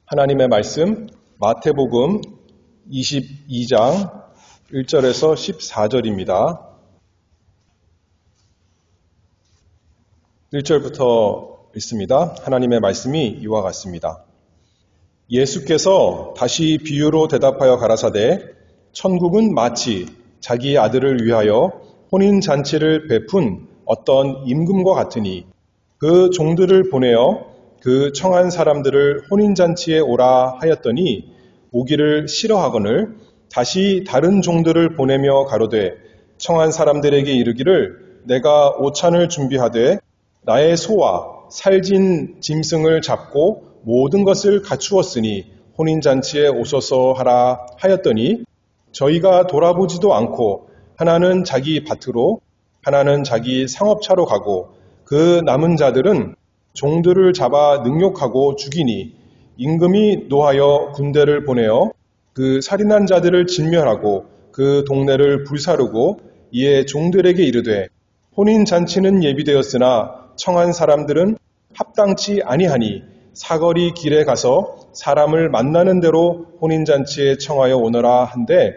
하나님의 말씀 마태복음 22장 1절에서 14절입니다. 1절부터 읽습니다. 하나님의 말씀이 이와 같습니다. 예수께서 다시 비유로 대답하여 가라사대 천국은 마치 자기 아들을 위하여 혼인잔치를 베푼 어떤 임금과 같으니 그 종들을 보내어 그 청한 사람들을 혼인잔치에 오라 하였더니 오기를 싫어하거늘 다시 다른 종들을 보내며 가로되 청한 사람들에게 이르기를 내가 오찬을 준비하되 나의 소와 살진 짐승을 잡고 모든 것을 갖추었으니 혼인잔치에 오소서 하라 하였더니 저희가 돌아보지도 않고 하나는 자기 밭으로 하나는 자기 상업차로 가고 그 남은 자들은 종들을 잡아 능욕하고 죽이니 임금이 노하여 군대를 보내어 그 살인한 자들을 진멸하고 그 동네를 불사르고 이에 종들에게 이르되 혼인잔치는 예비되었으나 청한 사람들은 합당치 아니하니 사거리 길에 가서 사람을 만나는 대로 혼인잔치에 청하여 오너라 한데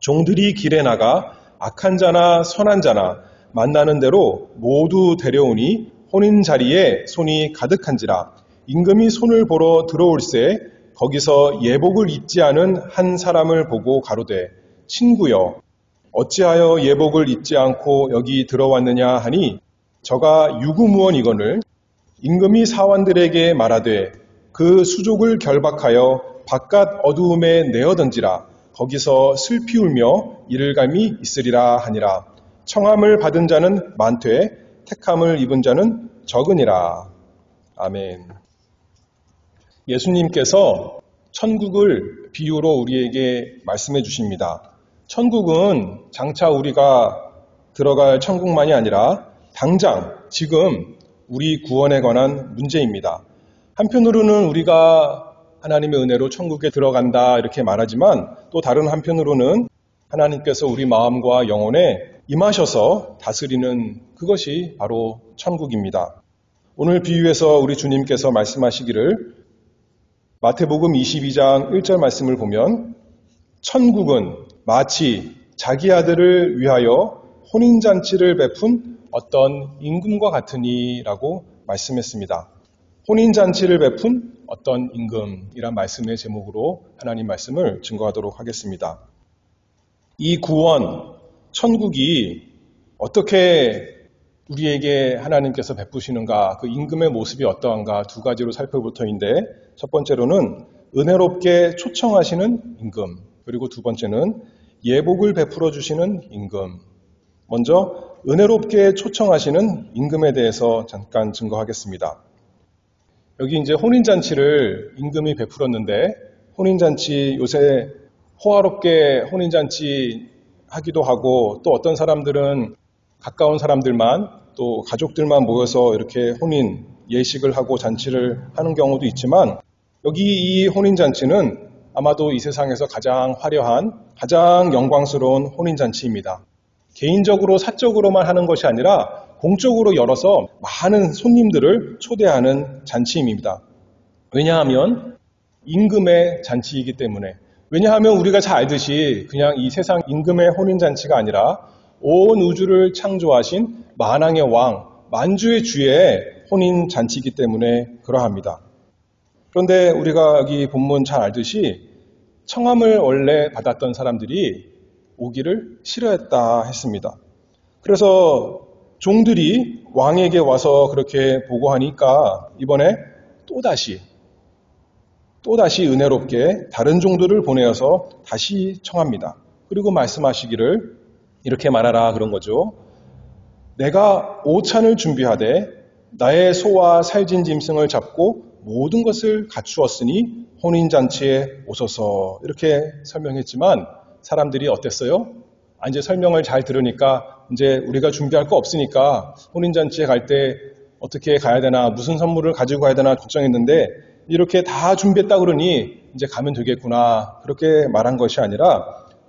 종들이 길에 나가 악한 자나 선한 자나 만나는 대로 모두 데려오니 혼인 자리에 손이 가득한지라 임금이 손을 보러 들어올새 거기서 예복을 입지 않은 한 사람을 보고 가로되 친구여 어찌하여 예복을 입지 않고 여기 들어왔느냐 하니 저가 유구무원이거늘 임금이 사환들에게 말하되 그 수족을 결박하여 바깥 어두움에 내어 던지라 거기서 슬피 울며 이를감이 있으리라 하니라. 청함을 받은 자는 많되 택함을 입은 자는 적으니라. 아멘. 예수님께서 천국을 비유로 우리에게 말씀해 주십니다. 천국은 장차 우리가 들어갈 천국만이 아니라 당장 지금 우리 구원에 관한 문제입니다. 한편으로는 우리가 하나님의 은혜로 천국에 들어간다 이렇게 말하지만 또 다른 한편으로는 하나님께서 우리 마음과 영혼에 임하셔서 다스리는 그것이 바로 천국입니다. 오늘 비유에서 우리 주님께서 말씀하시기를 마태복음 22장 1절 말씀을 보면 천국은 마치 자기 아들을 위하여 혼인잔치를 베푼 어떤 임금과 같으니 라고 말씀했습니다. 혼인잔치를 베푼 어떤 임금이란 말씀의 제목으로 하나님 말씀을 증거하도록 하겠습니다. 이 구원, 천국이 어떻게 우리에게 하나님께서 베푸시는가, 그 임금의 모습이 어떠한가 두 가지로 살펴볼 터인데 첫 번째로는 은혜롭게 초청하시는 임금, 그리고 두 번째는 예복을 베풀어 주시는 임금. 먼저 은혜롭게 초청하시는 임금에 대해서 잠깐 증거하겠습니다. 여기 이제 혼인잔치를 임금이 베풀었는데 혼인잔치 요새 호화롭게 혼인잔치 하기도 하고 또 어떤 사람들은 가까운 사람들만 또 가족들만 모여서 이렇게 혼인 예식을 하고 잔치를 하는 경우도 있지만 여기 이 혼인잔치는 아마도 이 세상에서 가장 화려한 가장 영광스러운 혼인잔치입니다. 개인적으로 사적으로만 하는 것이 아니라 공적으로 열어서 많은 손님들을 초대하는 잔치입니다. 왜냐하면 임금의 잔치이기 때문에 왜냐하면 우리가 잘 알듯이 그냥 이 세상 임금의 혼인잔치가 아니라 온 우주를 창조하신 만왕의 왕, 만주의 주의 혼인잔치이기 때문에 그러합니다. 그런데 우리가 여기 본문 잘 알듯이 청함을 원래 받았던 사람들이 오기를 싫어했다 했습니다. 그래서 종들이 왕에게 와서 그렇게 보고하니까 이번에 또다시 은혜롭게 다른 종들을 보내어서 다시 청합니다. 그리고 말씀하시기를 이렇게 말하라 그런 거죠. 내가 오찬을 준비하되 나의 소와 살진 짐승을 잡고 모든 것을 갖추었으니 혼인잔치에 오소서 이렇게 설명했지만 사람들이 어땠어요? 이제 설명을 잘 들으니까 이제 우리가 준비할 거 없으니까 혼인잔치에 갈 때 어떻게 가야 되나 무슨 선물을 가지고 가야 되나 걱정했는데 이렇게 다 준비했다 그러니 이제 가면 되겠구나 그렇게 말한 것이 아니라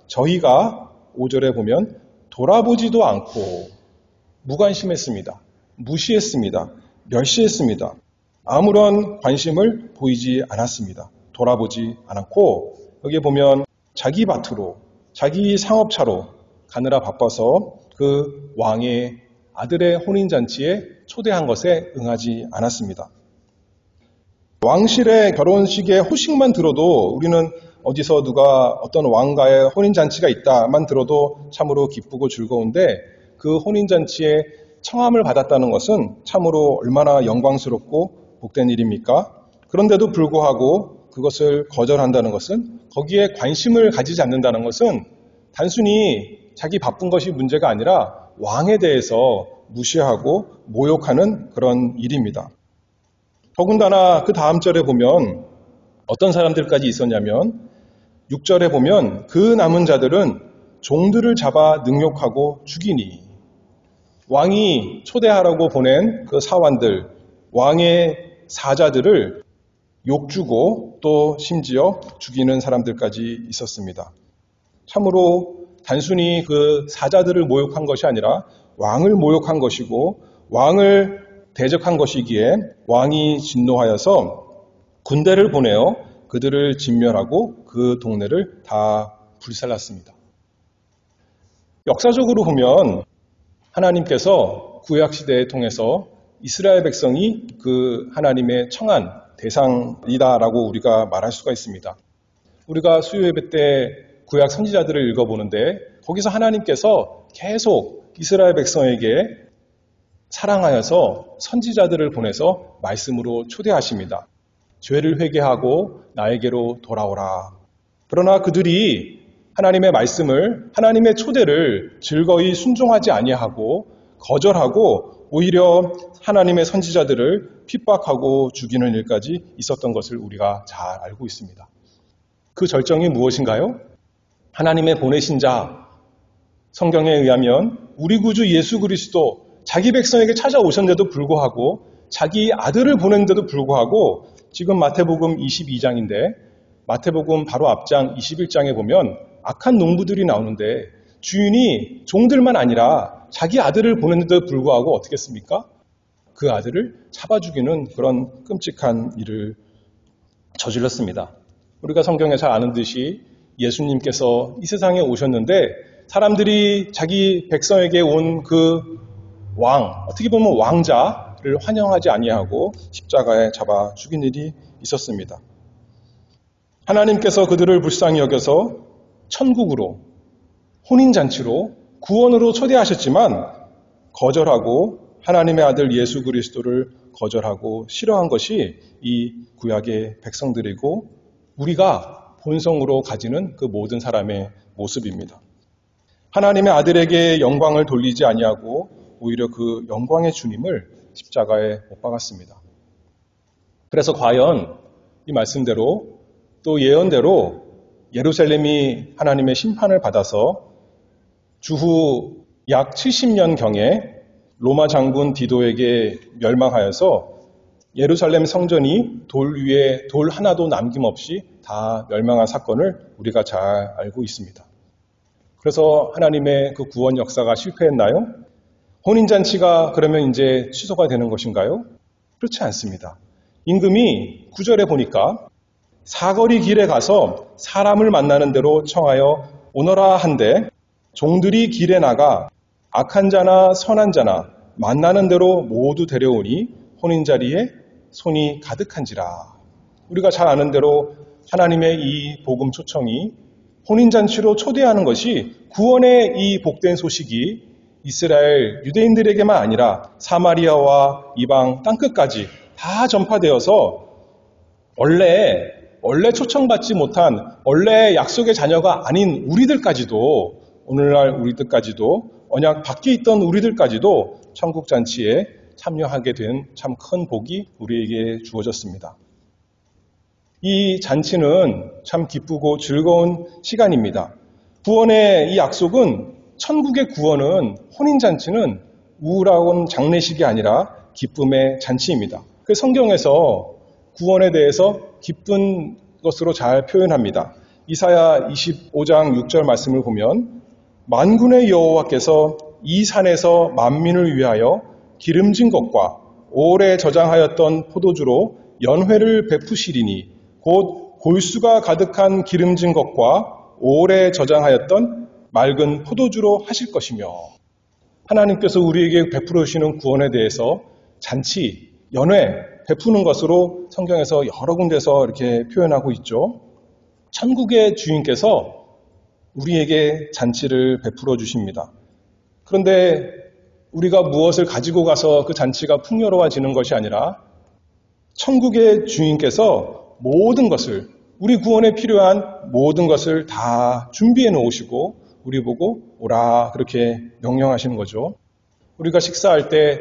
저희가 5절에 보면 돌아보지도 않고 무관심했습니다. 무시했습니다. 멸시했습니다. 아무런 관심을 보이지 않았습니다. 돌아보지 않았고 여기에 보면 자기 밭으로 자기 상업차로 가느라 바빠서 그 왕의 아들의 혼인잔치에 초대한 것에 응하지 않았습니다. 왕실의 결혼식의 호식만 들어도 우리는 어디서 누가 어떤 왕과의 혼인잔치가 있다만 들어도 참으로 기쁘고 즐거운데 그 혼인잔치에 청함을 받았다는 것은 참으로 얼마나 영광스럽고 복된 일입니까? 그런데도 불구하고 그것을 거절한다는 것은, 거기에 관심을 가지지 않는다는 것은 단순히 자기 바쁜 것이 문제가 아니라 왕에 대해서 무시하고 모욕하는 그런 일입니다. 더군다나 그 다음 절에 보면 어떤 사람들까지 있었냐면 6절에 보면 그 남은 자들은 종들을 잡아 능욕하고 죽이니, 왕이 초대하라고 보낸 그 사환들, 왕의 사자들을 욕주고 또 심지어 죽이는 사람들까지 있었습니다. 참으로 단순히 그 사자들을 모욕한 것이 아니라 왕을 모욕한 것이고 왕을 대적한 것이기에 왕이 진노하여서 군대를 보내어 그들을 진멸하고 그 동네를 다 불살랐습니다. 역사적으로 보면 하나님께서 구약시대에 통해서 이스라엘 백성이 그 하나님의 청한 대상이다라고 우리가 말할 수가 있습니다. 우리가 수요예배 때 구약 선지자들을 읽어보는데 거기서 하나님께서 계속 이스라엘 백성에게 사랑하여서 선지자들을 보내서 말씀으로 초대하십니다. 죄를 회개하고 나에게로 돌아오라. 그러나 그들이 하나님의 말씀을, 하나님의 초대를 즐거이 순종하지 아니하고 거절하고 오히려 하나님의 선지자들을 핍박하고 죽이는 일까지 있었던 것을 우리가 잘 알고 있습니다. 그 절정이 무엇인가요? 하나님의 보내신 자, 성경에 의하면 우리 구주 예수 그리스도 자기 백성에게 찾아오셨는데도 불구하고 자기 아들을 보냈는데도 불구하고 지금 마태복음 22장인데 마태복음 바로 앞장 21장에 보면 악한 농부들이 나오는데 주인이 종들만 아니라 자기 아들을 보냈는데도 불구하고 어떻게 했습니까? 그 아들을 잡아 죽이는 그런 끔찍한 일을 저질렀습니다. 우리가 성경에 잘 아는 듯이 예수님께서 이 세상에 오셨는데 사람들이 자기 백성에게 온 그 왕, 어떻게 보면 왕자를 환영하지 아니하고 십자가에 잡아 죽인 일이 있었습니다. 하나님께서 그들을 불쌍히 여겨서 천국으로, 혼인잔치로, 구원으로 초대하셨지만 거절하고 하나님의 아들 예수 그리스도를 거절하고 싫어한 것이 이 구약의 백성들이고 우리가 본성으로 가지는 그 모든 사람의 모습입니다. 하나님의 아들에게 영광을 돌리지 아니하고 오히려 그 영광의 주님을 십자가에 못 박았습니다. 그래서 과연 이 말씀대로 또 예언대로 예루살렘이 하나님의 심판을 받아서 주후 약 70년경에 로마 장군 디도에게 멸망하여서 예루살렘 성전이 돌 위에 돌 하나도 남김없이 다 멸망한 사건을 우리가 잘 알고 있습니다. 그래서 하나님의 그 구원 역사가 실패했나요? 혼인잔치가 그러면 이제 취소가 되는 것인가요? 그렇지 않습니다. 임금이 9절에 보니까 사거리 길에 가서 사람을 만나는 대로 청하여 오너라 한데 종들이 길에 나가 악한 자나 선한 자나 만나는 대로 모두 데려오니 혼인자리에 손이 가득한지라. 우리가 잘 아는 대로 하나님의 이 복음 초청이 혼인잔치로 초대하는 것이 구원의 이 복된 소식이 이스라엘 유대인들에게만 아니라 사마리아와 이방 땅끝까지 다 전파되어서 원래 초청받지 못한 원래 약속의 자녀가 아닌 우리들까지도 오늘날 우리들까지도 언약 밖에 있던 우리들까지도 천국잔치에 참여하게 된 참 큰 복이 우리에게 주어졌습니다. 이 잔치는 참 기쁘고 즐거운 시간입니다. 구원의 이 약속은 천국의 구원은 혼인잔치는 우울한 장례식이 아니라 기쁨의 잔치입니다. 그 성경에서 구원에 대해서 기쁜 것으로 잘 표현합니다. 이사야 25장 6절 말씀을 보면 만군의 여호와께서 이 산에서 만민을 위하여 기름진 것과 오래 저장하였던 포도주로 연회를 베푸시리니 곧 골수가 가득한 기름진 것과 오래 저장하였던 맑은 포도주로 하실 것이며 하나님께서 우리에게 베풀어 주시는 구원에 대해서 잔치, 연회, 베푸는 것으로 성경에서 여러 군데서 이렇게 표현하고 있죠. 천국의 주인께서 우리에게 잔치를 베풀어 주십니다. 그런데 우리가 무엇을 가지고 가서 그 잔치가 풍요로워지는 것이 아니라 천국의 주인께서 모든 것을, 우리 구원에 필요한 모든 것을 다 준비해 놓으시고 우리 보고 오라 그렇게 명령하시는 거죠. 우리가 식사할 때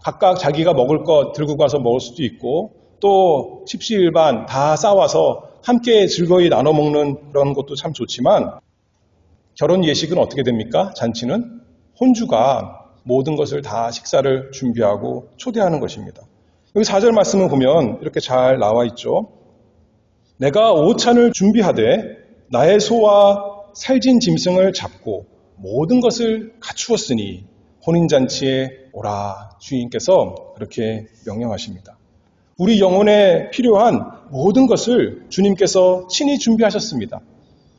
각각 자기가 먹을 것 들고 가서 먹을 수도 있고 또 십시일반 다 싸와서 함께 즐거이 나눠 먹는 그런 것도 참 좋지만 결혼 예식은 어떻게 됩니까? 잔치는 혼주가 모든 것을 다 식사를 준비하고 초대하는 것입니다. 여기 4절 말씀을 보면 이렇게 잘 나와 있죠. 내가 오찬을 준비하되 나의 소와 살진 짐승을 잡고 모든 것을 갖추었으니 혼인잔치에 오라 주인께서 그렇게 명령하십니다. 우리 영혼에 필요한 모든 것을 주님께서 친히 준비하셨습니다.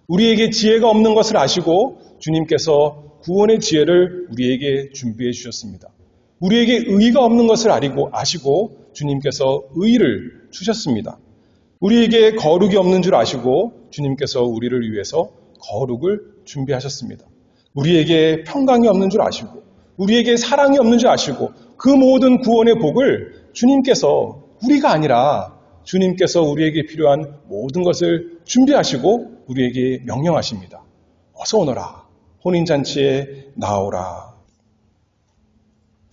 우리에게 지혜가 없는 것을 아시고 주님께서 구원의 지혜를 우리에게 준비해 주셨습니다. 우리에게 의의가 없는 것을 아시고 주님께서 의의를 주셨습니다. 우리에게 거룩이 없는 줄 아시고 주님께서 우리를 위해서 거룩을 준비하셨습니다. 우리에게 평강이 없는 줄 아시고 우리에게 사랑이 없는 줄 아시고 그 모든 구원의 복을 주님께서 우리가 아니라 주님께서 우리에게 필요한 모든 것을 준비하시고 우리에게 명령하십니다. 어서 오너라. 혼인잔치에 나오라.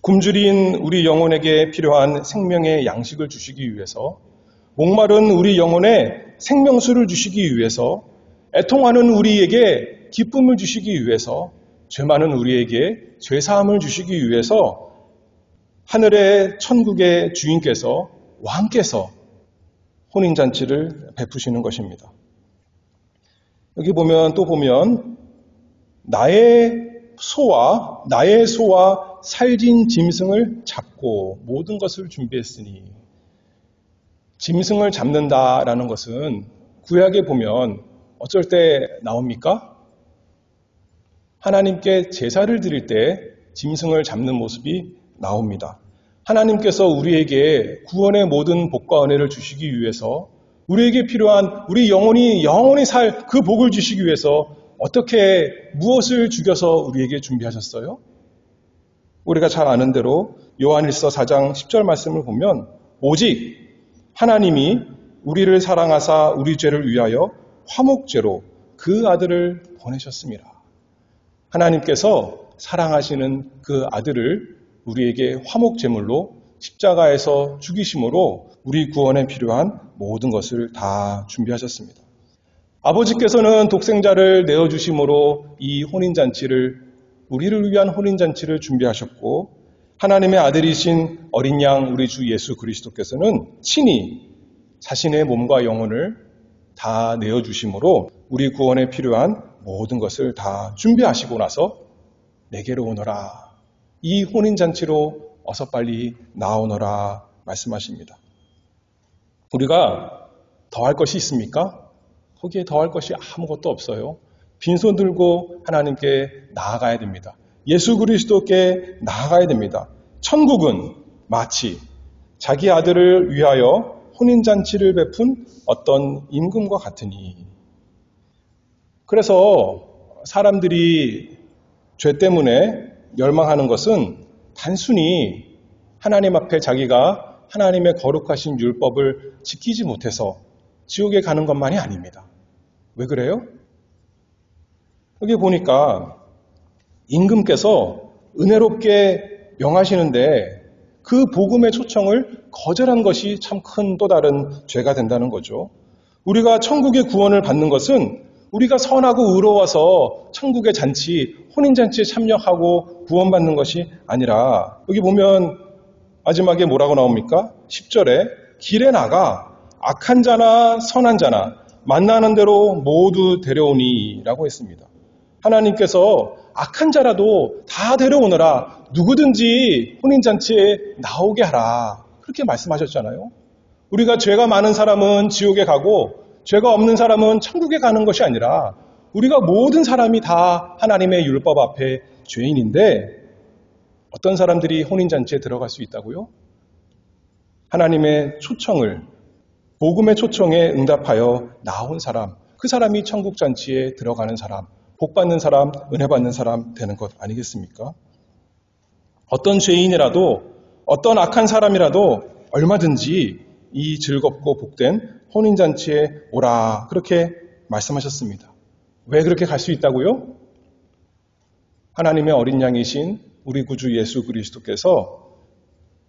굶주린 우리 영혼에게 필요한 생명의 양식을 주시기 위해서 목마른 우리 영혼에 생명수를 주시기 위해서 애통하는 우리에게 기쁨을 주시기 위해서 죄 많은 우리에게 죄사함을 주시기 위해서 하늘의 천국의 주인께서 왕께서 혼인잔치를 베푸시는 것입니다. 여기 보면 나의 소와 살진 짐승을 잡고 모든 것을 준비했으니 짐승을 잡는다라는 것은 구약에 보면 어쩔 때 나옵니까? 하나님께 제사를 드릴 때 짐승을 잡는 모습이 나옵니다. 하나님께서 우리에게 구원의 모든 복과 은혜를 주시기 위해서 우리에게 필요한 우리 영혼이 살 그 복을 주시기 위해서 어떻게 무엇을 죽여서 우리에게 준비하셨어요? 우리가 잘 아는 대로 요한일서 4장 10절 말씀을 보면 오직 하나님이 우리를 사랑하사 우리 죄를 위하여 화목제로 그 아들을 보내셨습니다. 하나님께서 사랑하시는 그 아들을 우리에게 화목제물로 십자가에서 죽이심으로 우리 구원에 필요한 모든 것을 다 준비하셨습니다. 아버지께서는 독생자를 내어주심으로 이 혼인잔치를 우리를 위한 혼인잔치를 준비하셨고 하나님의 아들이신 어린 양 우리 주 예수 그리스도께서는 친히 자신의 몸과 영혼을 다 내어주심으로 우리 구원에 필요한 모든 것을 다 준비하시고 나서 내게로 오너라. 이 혼인잔치로 어서 빨리 나오너라 말씀하십니다. 우리가 더할 것이 있습니까? 거기에 더할 것이 아무것도 없어요. 빈손 들고 하나님께 나아가야 됩니다. 예수 그리스도께 나아가야 됩니다. 천국은 마치 자기 아들을 위하여 혼인잔치를 베푼 어떤 임금과 같으니 그래서 사람들이 죄 때문에 멸망하는 것은 단순히 하나님 앞에 자기가 하나님의 거룩하신 율법을 지키지 못해서 지옥에 가는 것만이 아닙니다. 왜 그래요? 여기 보니까 임금께서 은혜롭게 명하시는데 그 복음의 초청을 거절한 것이 참 큰 또 다른 죄가 된다는 거죠. 우리가 천국의 구원을 받는 것은 우리가 선하고 의로워서 천국의 잔치, 혼인잔치에 참여하고 구원받는 것이 아니라 여기 보면 마지막에 뭐라고 나옵니까? 10절에 길에 나가 악한 자나 선한 자나 만나는 대로 모두 데려오니 라고 했습니다. 하나님께서 악한 자라도 다 데려오너라. 누구든지 혼인잔치에 나오게 하라. 그렇게 말씀하셨잖아요. 우리가 죄가 많은 사람은 지옥에 가고 죄가 없는 사람은 천국에 가는 것이 아니라 우리가 모든 사람이 다 하나님의 율법 앞에 죄인인데 어떤 사람들이 혼인잔치에 들어갈 수 있다고요? 하나님의 초청을, 복음의 초청에 응답하여 나온 사람, 그 사람이 천국잔치에 들어가는 사람, 복받는 사람, 은혜받는 사람 되는 것 아니겠습니까? 어떤 죄인이라도, 어떤 악한 사람이라도 얼마든지 이 즐겁고 복된 혼인잔치에 오라, 그렇게 말씀하셨습니다. 왜 그렇게 갈 수 있다고요? 하나님의 어린 양이신 우리 구주 예수 그리스도께서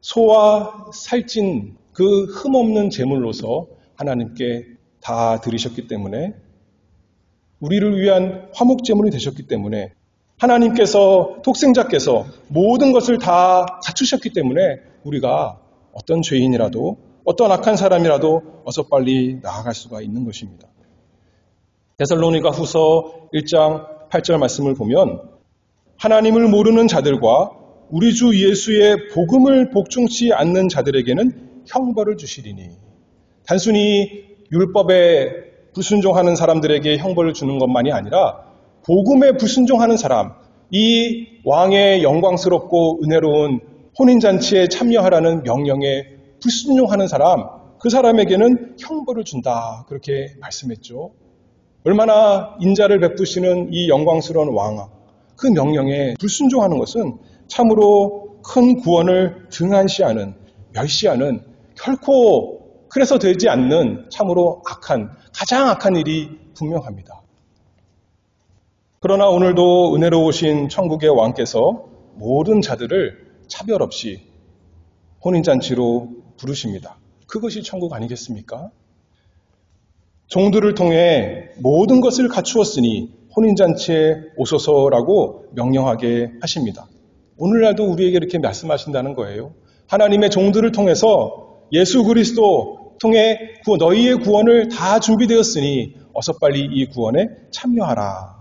소와 살찐 그 흠없는 제물로서 하나님께 다 드리셨기 때문에, 우리를 위한 화목제물이 되셨기 때문에, 하나님께서, 독생자께서 모든 것을 다 갖추셨기 때문에 우리가 어떤 죄인이라도, 어떤 악한 사람이라도 어서 빨리 나아갈 수가 있는 것입니다. 데살로니가 후서 1장 8절 말씀을 보면 하나님을 모르는 자들과 우리 주 예수의 복음을 복종치 않는 자들에게는 형벌을 주시리니, 단순히 율법에 불순종하는 사람들에게 형벌을 주는 것만이 아니라 복음에 불순종하는 사람, 이 왕의 영광스럽고 은혜로운 혼인잔치에 참여하라는 명령에 불순종하는 사람, 그 사람에게는 형벌을 준다, 그렇게 말씀했죠. 얼마나 인자를 베푸시는 이 영광스러운 왕, 그 명령에 불순종하는 것은 참으로 큰 구원을 등한시하는, 멸시하는, 결코 그래서 되지 않는 참으로 악한, 가장 악한 일이 분명합니다. 그러나 오늘도 은혜로우신 천국의 왕께서 모든 자들을 차별 없이 혼인잔치로 부르십니다. 그것이 천국 아니겠습니까? 종들을 통해 모든 것을 갖추었으니 혼인잔치에 오소서라고 명령하게 하십니다. 오늘날도 우리에게 이렇게 말씀하신다는 거예요. 하나님의 종들을 통해서 예수 그리스도 통해 너희의 구원을 다 준비되었으니 어서 빨리 이 구원에 참여하라.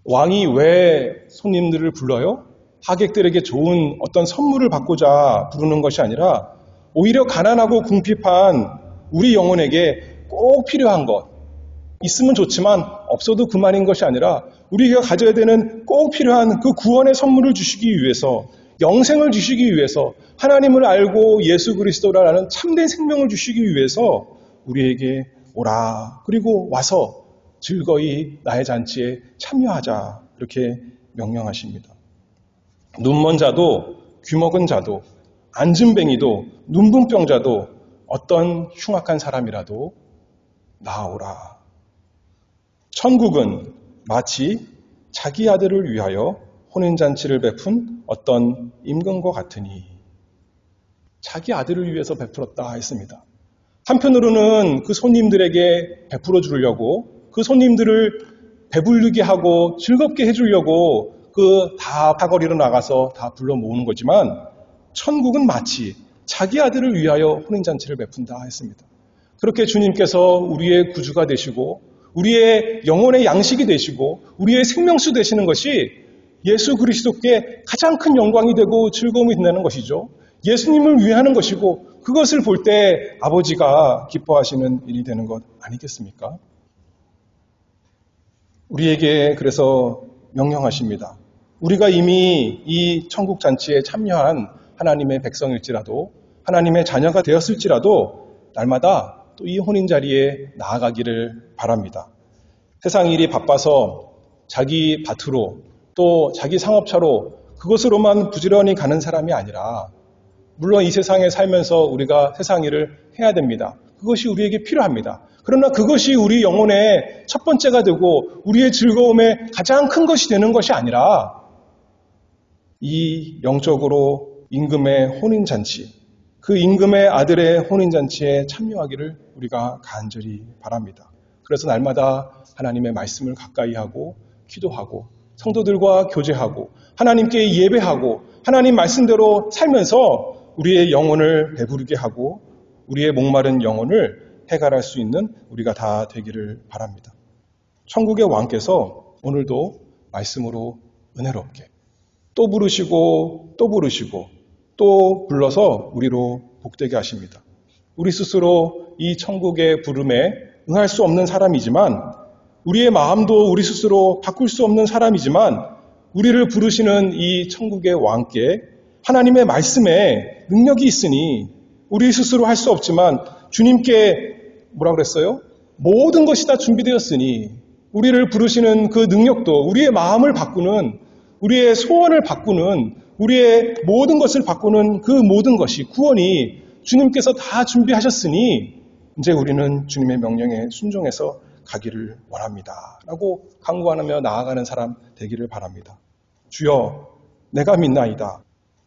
왕이 왜 손님들을 불러요? 하객들에게 좋은 어떤 선물을 받고자 부르는 것이 아니라 오히려 가난하고 궁핍한 우리 영혼에게 꼭 필요한 것, 있으면 좋지만 없어도 그만인 것이 아니라 우리가 가져야 되는 꼭 필요한 그 구원의 선물을 주시기 위해서, 영생을 주시기 위해서, 하나님을 알고 예수 그리스도라는 참된 생명을 주시기 위해서 우리에게 오라, 그리고 와서 즐거이 나의 잔치에 참여하자, 이렇게 명령하십니다. 눈먼 자도, 귀먹은 자도, 안진뱅이도, 눈분병자도, 어떤 흉악한 사람이라도 나오라. 천국은 마치 자기 아들을 위하여 혼인잔치를 베푼 어떤 임금과 같으니, 자기 아들을 위해서 베풀었다 했습니다. 한편으로는 그 손님들에게 베풀어 주려고, 그 손님들을 배부르게 하고 즐겁게 해주려고 다 사거리로 나가서 다 불러 모으는 거지만, 천국은 마치 자기 아들을 위하여 혼인잔치를 베푼다 했습니다. 그렇게 주님께서 우리의 구주가 되시고 우리의 영혼의 양식이 되시고 우리의 생명수 되시는 것이 예수 그리스도께 가장 큰 영광이 되고 즐거움이 된다는 것이죠. 예수님을 위하는 것이고 그것을 볼 때 아버지가 기뻐하시는 일이 되는 것 아니겠습니까? 우리에게 그래서 명령하십니다. 우리가 이미 이 천국 잔치에 참여한 하나님의 백성일지라도, 하나님의 자녀가 되었을지라도 날마다 또 이 혼인 자리에 나아가기를 바랍니다. 세상 일이 바빠서 자기 밭으로 또 자기 상업차로 그것으로만 부지런히 가는 사람이 아니라, 물론 이 세상에 살면서 우리가 세상 일을 해야 됩니다. 그것이 우리에게 필요합니다. 그러나 그것이 우리 영혼의 첫 번째가 되고 우리의 즐거움의 가장 큰 것이 되는 것이 아니라, 이 영적으로 임금의 혼인잔치, 그 임금의 아들의 혼인잔치에 참여하기를 우리가 간절히 바랍니다. 그래서 날마다 하나님의 말씀을 가까이 하고 기도하고 성도들과 교제하고 하나님께 예배하고 하나님 말씀대로 살면서 우리의 영혼을 배부르게 하고 우리의 목마른 영혼을 해결할 수 있는 우리가 다 되기를 바랍니다. 천국의 왕께서 오늘도 말씀으로 은혜롭게 또 부르시고 또 부르시고 또 불러서 우리로 복되게 하십니다. 우리 스스로 이 천국의 부름에 응할 수 없는 사람이지만 우리의 마음도 우리 스스로 바꿀 수 없는 사람이지만 우리를 부르시는 이 천국의 왕께 하나님의 말씀에 능력이 있으니 우리 스스로 할 수 없지만 주님께 뭐라 그랬어요? 모든 것이 다 준비되었으니 우리를 부르시는 그 능력도 우리의 마음을 바꾸는 우리의 소원을 바꾸는 우리의 모든 것을 바꾸는 그 모든 것이 구원이 주님께서 다 준비하셨으니 이제 우리는 주님의 명령에 순종해서 가기를 원합니다. 라고 간구하며 나아가는 사람 되기를 바랍니다. 주여 내가 믿나이다.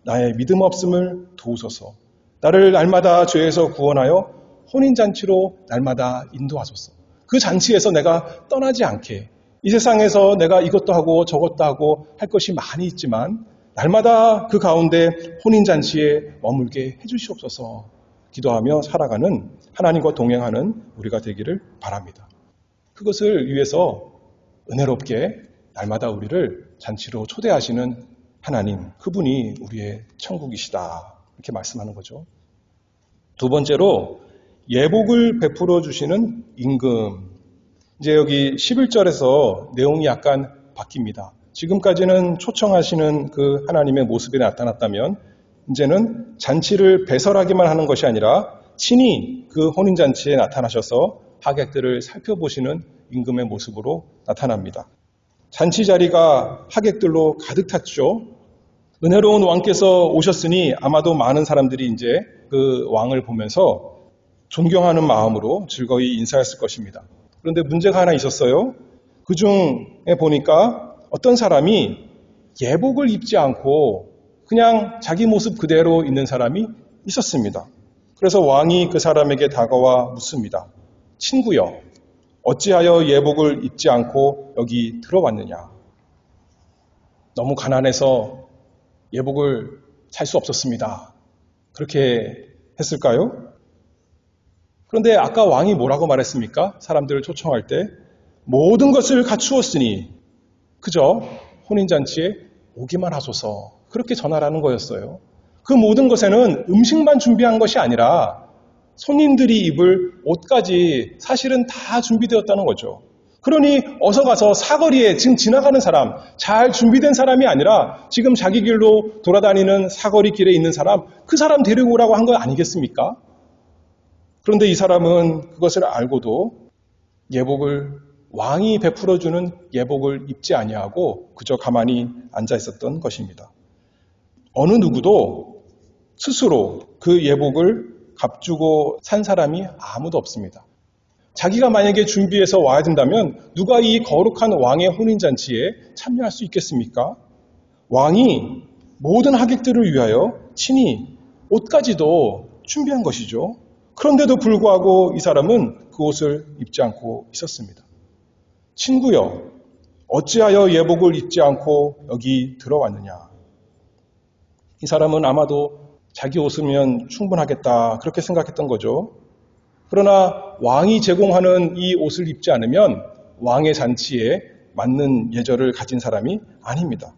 나의 믿음 없음을 도우소서. 나를 날마다 죄에서 구원하여 혼인잔치로 날마다 인도하소서. 그 잔치에서 내가 떠나지 않게 이 세상에서 내가 이것도 하고 저것도 하고 할 것이 많이 있지만 날마다 그 가운데 혼인잔치에 머물게 해주시옵소서 기도하며 살아가는 하나님과 동행하는 우리가 되기를 바랍니다. 그것을 위해서 은혜롭게 날마다 우리를 잔치로 초대하시는 하나님, 그분이 우리의 천국이시다. 이렇게 말씀하는 거죠. 두 번째로 예복을 베풀어 주시는 임금. 이제 여기 11절에서 내용이 약간 바뀝니다. 지금까지는 초청하시는 그 하나님의 모습이 나타났다면 이제는 잔치를 배설하기만 하는 것이 아니라 친히 그 혼인잔치에 나타나셔서 하객들을 살펴보시는 임금의 모습으로 나타납니다. 잔치 자리가 하객들로 가득 찼죠. 은혜로운 왕께서 오셨으니 아마도 많은 사람들이 이제 그 왕을 보면서 존경하는 마음으로 즐거이 인사했을 것입니다. 그런데 문제가 하나 있었어요. 그 중에 보니까 어떤 사람이 예복을 입지 않고 그냥 자기 모습 그대로 있는 사람이 있었습니다. 그래서 왕이 그 사람에게 다가와 묻습니다. 친구여, 어찌하여 예복을 입지 않고 여기 들어왔느냐? 너무 가난해서 예복을 살 수 없었습니다. 그렇게 했을까요? 그런데 아까 왕이 뭐라고 말했습니까? 사람들을 초청할 때 모든 것을 갖추었으니 그저 혼인잔치에 오기만 하소서 그렇게 전하라는 거였어요. 그 모든 것에는 음식만 준비한 것이 아니라 손님들이 입을 옷까지 사실은 다 준비되었다는 거죠. 그러니 어서 가서 사거리에 지금 지나가는 사람, 잘 준비된 사람이 아니라 지금 자기 길로 돌아다니는 사거리 길에 있는 사람, 그 사람 데리고 오라고 한 거 아니겠습니까? 그런데 이 사람은 그것을 알고도 예복을 왕이 베풀어주는 예복을 입지 아니하고 그저 가만히 앉아 있었던 것입니다. 어느 누구도 스스로 그 예복을 값주고 산 사람이 아무도 없습니다. 자기가 만약에 준비해서 와야 된다면 누가 이 거룩한 왕의 혼인잔치에 참여할 수 있겠습니까? 왕이 모든 하객들을 위하여 친히 옷까지도 준비한 것이죠. 그런데도 불구하고 이 사람은 그 옷을 입지 않고 있었습니다. 친구여, 어찌하여 예복을 입지 않고 여기 들어왔느냐? 이 사람은 아마도 자기 옷이면 충분하겠다 그렇게 생각했던 거죠. 그러나 왕이 제공하는 이 옷을 입지 않으면 왕의 잔치에 맞는 예절을 가진 사람이 아닙니다.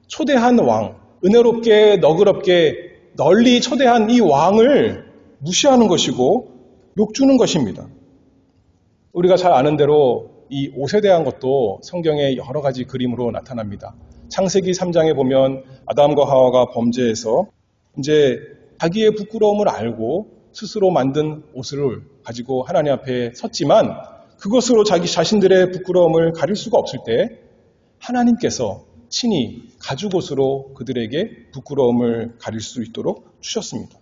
초대한 왕, 은혜롭게 너그럽게 널리 초대한 이 왕을 무시하는 것이고 욕주는 것입니다. 우리가 잘 아는 대로 이 옷에 대한 것도 성경의 여러 가지 그림으로 나타납니다. 창세기 3장에 보면 아담과 하와가 범죄해서 이제 자기의 부끄러움을 알고 스스로 만든 옷을 가지고 하나님 앞에 섰지만 그것으로 자기 자신들의 부끄러움을 가릴 수가 없을 때 하나님께서 친히 가죽옷으로 그들에게 부끄러움을 가릴 수 있도록 주셨습니다.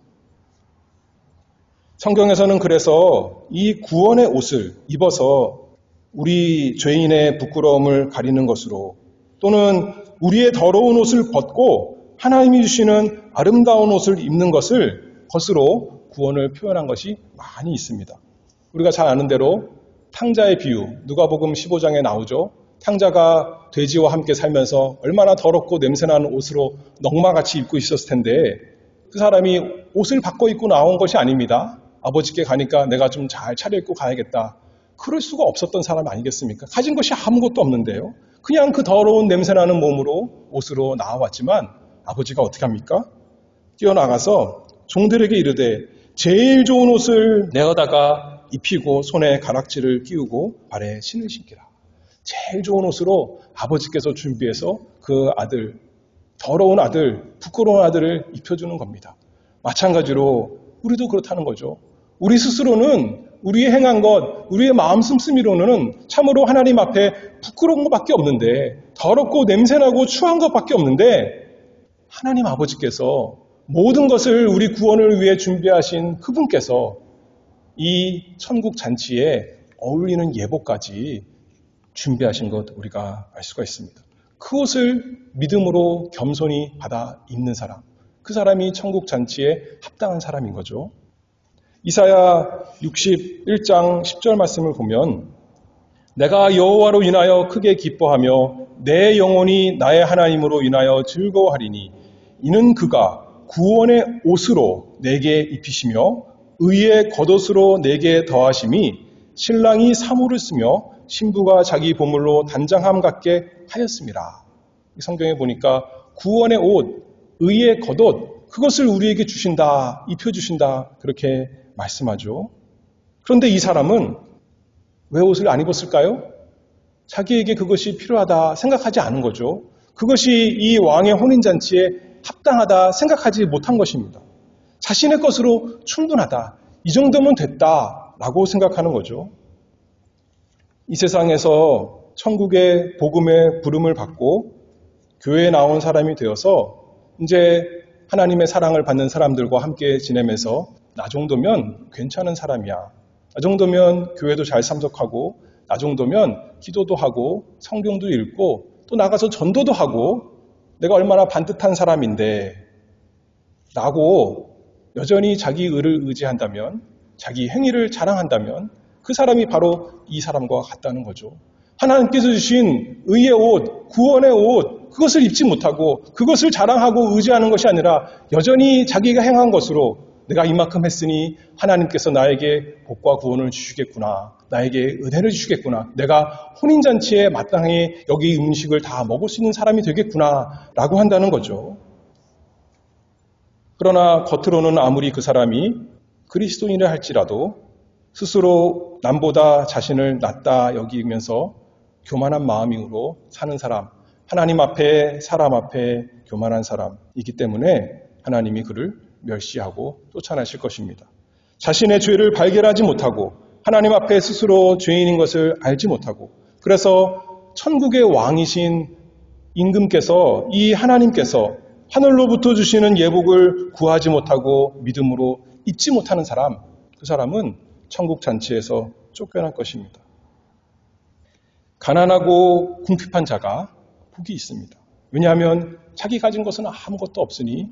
성경에서는 그래서 이 구원의 옷을 입어서 우리 죄인의 부끄러움을 가리는 것으로 또는 우리의 더러운 옷을 벗고 하나님이 주시는 아름다운 옷을 입는 것으로 구원을 표현한 것이 많이 있습니다. 우리가 잘 아는 대로 탕자의 비유, 누가복음 15장에 나오죠. 탕자가 돼지와 함께 살면서 얼마나 더럽고 냄새나는 옷으로 넝마같이 입고 있었을 텐데 그 사람이 옷을 바꿔 입고 나온 것이 아닙니다. 아버지께 가니까 내가 좀 잘 차려입고 가야겠다. 그럴 수가 없었던 사람 아니겠습니까? 가진 것이 아무것도 없는데요. 그냥 그 더러운 냄새나는 몸으로 옷으로 나와왔지만 아버지가 어떻게 합니까? 뛰어나가서 종들에게 이르되 제일 좋은 옷을 내어다가 입히고 손에 가락지를 끼우고 발에 신을 신기라. 제일 좋은 옷으로 아버지께서 준비해서 그 아들, 더러운 아들, 부끄러운 아들을 입혀주는 겁니다. 마찬가지로 우리도 그렇다는 거죠. 우리 스스로는 우리의 행한 것, 우리의 마음 씀씀이로는 참으로 하나님 앞에 부끄러운 것밖에 없는데, 더럽고 냄새나고 추한 것밖에 없는데, 하나님 아버지께서 모든 것을 우리 구원을 위해 준비하신 그분께서 이 천국 잔치에 어울리는 예복까지 준비하신 것 우리가 알 수가 있습니다. 그 옷을 믿음으로 겸손히 받아 입는 사람, 그 사람이 천국 잔치에 합당한 사람인 거죠. 이사야 61장 10절 말씀을 보면 내가 여호와로 인하여 크게 기뻐하며 내 영혼이 나의 하나님으로 인하여 즐거워하리니 이는 그가 구원의 옷으로 내게 입히시며 의의 겉옷으로 내게 더하심이 신랑이 사모를 쓰며 신부가 자기 보물로 단장함 같게 하였습니다. 성경에 보니까 구원의 옷, 의의 겉옷, 그것을 우리에게 주신다, 입혀주신다 그렇게 말씀하죠. 그런데 이 사람은 왜 옷을 안 입었을까요? 자기에게 그것이 필요하다 생각하지 않은 거죠. 그것이 이 왕의 혼인잔치에 합당하다 생각하지 못한 것입니다. 자신의 것으로 충분하다, 이 정도면 됐다라고 생각하는 거죠. 이 세상에서 천국의 복음의 부름을 받고 교회에 나온 사람이 되어서 이제 하나님의 사랑을 받는 사람들과 함께 지내면서 나 정도면 괜찮은 사람이야. 나 정도면 교회도 잘 참석하고 나 정도면 기도도 하고 성경도 읽고 또 나가서 전도도 하고 내가 얼마나 반듯한 사람인데 라고 여전히 자기 의를 의지한다면 자기 행위를 자랑한다면 그 사람이 바로 이 사람과 같다는 거죠. 하나님께서 주신 의의 옷, 구원의 옷 그것을 입지 못하고 그것을 자랑하고 의지하는 것이 아니라 여전히 자기가 행한 것으로 내가 이만큼 했으니 하나님께서 나에게 복과 구원을 주시겠구나. 나에게 은혜를 주시겠구나. 내가 혼인잔치에 마땅히 여기 음식을 다 먹을 수 있는 사람이 되겠구나 라고 한다는 거죠. 그러나 겉으로는 아무리 그 사람이 그리스도인을 할지라도 스스로 남보다 자신을 낫다 여기면서 교만한 마음으로 사는 사람, 하나님 앞에 사람 앞에 교만한 사람이기 때문에 하나님이 그를 멸시하고 쫓아내실 것입니다. 자신의 죄를 발견하지 못하고 하나님 앞에 스스로 죄인인 것을 알지 못하고 그래서 천국의 왕이신 임금께서 이 하나님께서 하늘로부터 주시는 예복을 구하지 못하고 믿음으로 입지 못하는 사람, 그 사람은 천국 잔치에서 쫓겨날 것입니다. 가난하고 궁핍한 자가 복이 있습니다. 왜냐하면 자기 가진 것은 아무것도 없으니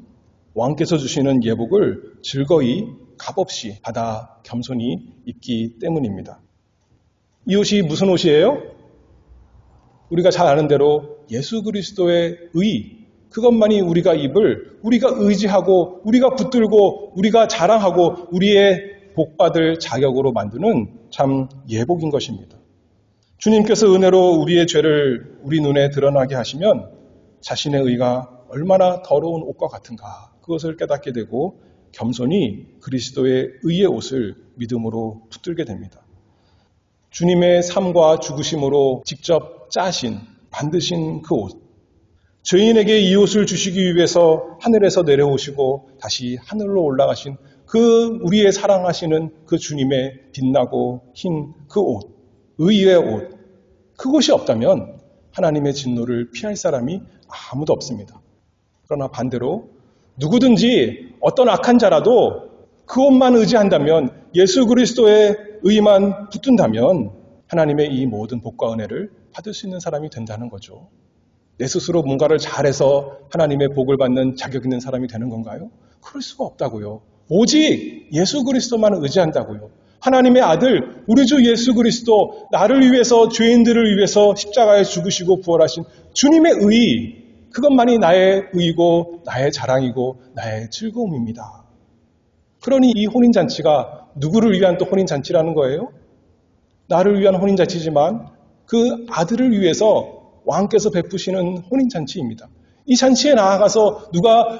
왕께서 주시는 예복을 즐거이 값없이 받아 겸손히 입기 때문입니다. 이 옷이 무슨 옷이에요? 우리가 잘 아는 대로 예수 그리스도의 의, 그것만이 우리가 입을, 우리가 의지하고 우리가 붙들고 우리가 자랑하고 우리의 복받을 자격으로 만드는 참 예복인 것입니다. 주님께서 은혜로 우리의 죄를 우리 눈에 드러나게 하시면 자신의 의가 얼마나 더러운 옷과 같은가 그것을 깨닫게 되고 겸손히 그리스도의 의의 옷을 믿음으로 붙들게 됩니다. 주님의 삶과 죽으심으로 직접 짜신, 만드신 그 옷. 죄인에게 이 옷을 주시기 위해서 하늘에서 내려오시고 다시 하늘로 올라가신 그 우리의 사랑하시는 그 주님의 빛나고 흰 그 옷, 의의 옷. 그것이 없다면 하나님의 진노를 피할 사람이 아무도 없습니다. 그러나 반대로 누구든지 어떤 악한 자라도 그 옷만 의지한다면 예수 그리스도의 의만 붙든다면 하나님의 이 모든 복과 은혜를 받을 수 있는 사람이 된다는 거죠. 내 스스로 뭔가를 잘해서 하나님의 복을 받는 자격 있는 사람이 되는 건가요? 그럴 수가 없다고요. 오직 예수 그리스도만 의지한다고요. 하나님의 아들, 우리 주 예수 그리스도, 나를 위해서 죄인들을 위해서 십자가에 죽으시고 부활하신 주님의 의, 그것만이 나의 의이고 나의 자랑이고 나의 즐거움입니다. 그러니 이 혼인잔치가 누구를 위한 또 혼인잔치라는 거예요? 나를 위한 혼인잔치지만 그 아들을 위해서 왕께서 베푸시는 혼인잔치입니다. 이 잔치에 나아가서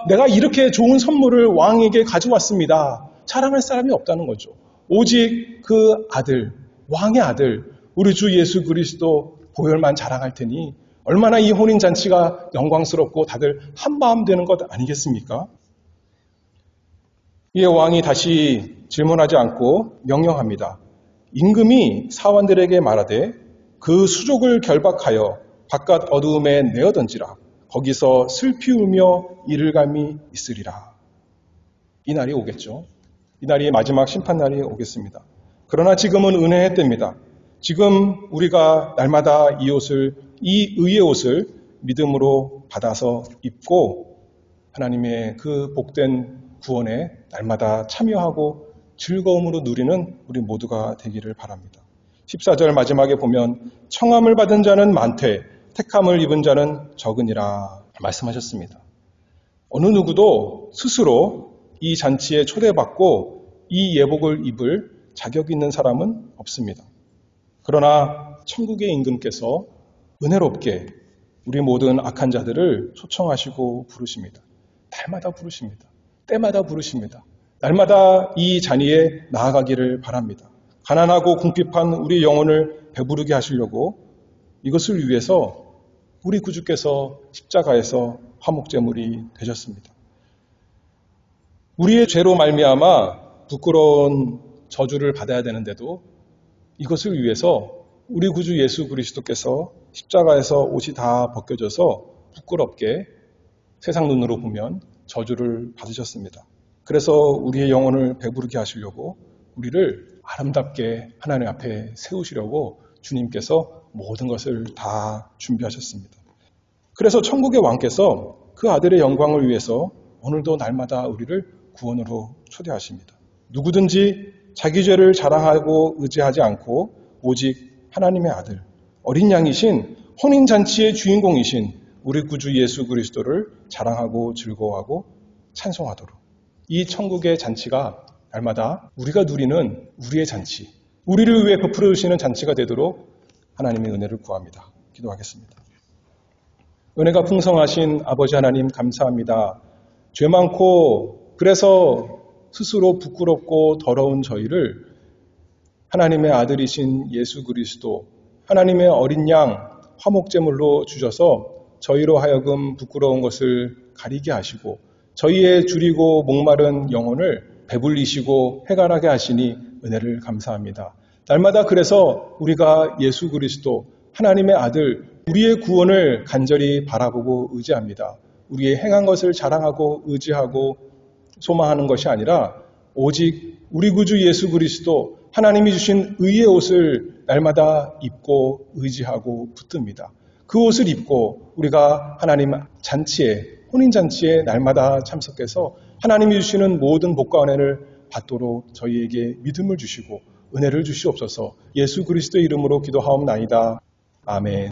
내가 이렇게 좋은 선물을 왕에게 가져왔습니다. 자랑할 사람이 없다는 거죠. 오직 그 아들, 왕의 아들, 우리 주 예수 그리스도 보혈만 자랑할 테니 얼마나 이 혼인잔치가 영광스럽고 다들 한마음 되는 것 아니겠습니까? 이에 왕이 다시 질문하지 않고 명령합니다. 임금이 사원들에게 말하되 그 수족을 결박하여 바깥 어두움에 내어 던지라. 거기서 슬피 울며 이를감이 있으리라. 이 날이 오겠죠. 이 날이 마지막 심판날이 오겠습니다. 그러나 지금은 은혜의 때입니다. 지금 우리가 날마다 이 의의 옷을 믿음으로 받아서 입고 하나님의 그 복된 구원에 날마다 참여하고 즐거움으로 누리는 우리 모두가 되기를 바랍니다. 14절 마지막에 보면 청함을 받은 자는 많되 택함을 입은 자는 적으니라 말씀하셨습니다. 어느 누구도 스스로 이 잔치에 초대받고 이 예복을 입을 자격이 있는 사람은 없습니다. 그러나 천국의 임금께서 은혜롭게 우리 모든 악한 자들을 초청하시고 부르십니다. 날마다 부르십니다. 때마다 부르십니다. 날마다 이 자리에 나아가기를 바랍니다. 가난하고 궁핍한 우리 영혼을 배부르게 하시려고 이것을 위해서 우리 구주께서 십자가에서 화목제물이 되셨습니다. 우리의 죄로 말미암아 부끄러운 저주를 받아야 되는데도 이것을 위해서 우리 구주 예수 그리스도께서 십자가에서 옷이 다 벗겨져서 부끄럽게 세상 눈으로 보면 저주를 받으셨습니다. 그래서 우리의 영혼을 배부르게 하시려고 우리를 아름답게 하나님 앞에 세우시려고 주님께서 모든 것을 다 준비하셨습니다. 그래서 천국의 왕께서 그 아들의 영광을 위해서 오늘도 날마다 우리를 구원으로 초대하십니다. 누구든지 자기 죄를 자랑하고 의지하지 않고 오직 하나님의 아들, 어린 양이신 혼인잔치의 주인공이신 우리 구주 예수 그리스도를 자랑하고 즐거워하고 찬송하도록 이 천국의 잔치가 날마다 우리가 누리는 우리의 잔치, 우리를 위해 베풀어 주시는 잔치가 되도록 하나님의 은혜를 구합니다. 기도하겠습니다. 은혜가 풍성하신 아버지 하나님 감사합니다. 죄 많고 그래서 스스로 부끄럽고 더러운 저희를 하나님의 아들이신 예수 그리스도, 하나님의 어린 양 화목제물로 주셔서 저희로 하여금 부끄러운 것을 가리게 하시고 저희의 줄이고 목마른 영혼을 배불리시고 해갈하게 하시니 은혜를 감사합니다. 날마다 그래서 우리가 예수 그리스도 하나님의 아들 우리의 구원을 간절히 바라보고 의지합니다. 우리의 행한 것을 자랑하고 의지하고 소망하는 것이 아니라 오직 우리 구주 예수 그리스도 하나님이 주신 의의 옷을 날마다 입고 의지하고 붙듭니다. 그 옷을 입고 우리가 하나님 잔치에 혼인잔치에 날마다 참석해서 하나님이 주시는 모든 복과 은혜를 받도록 저희에게 믿음을 주시고 은혜를 주시옵소서. 예수 그리스도의 이름으로 기도하옵나이다. 아멘.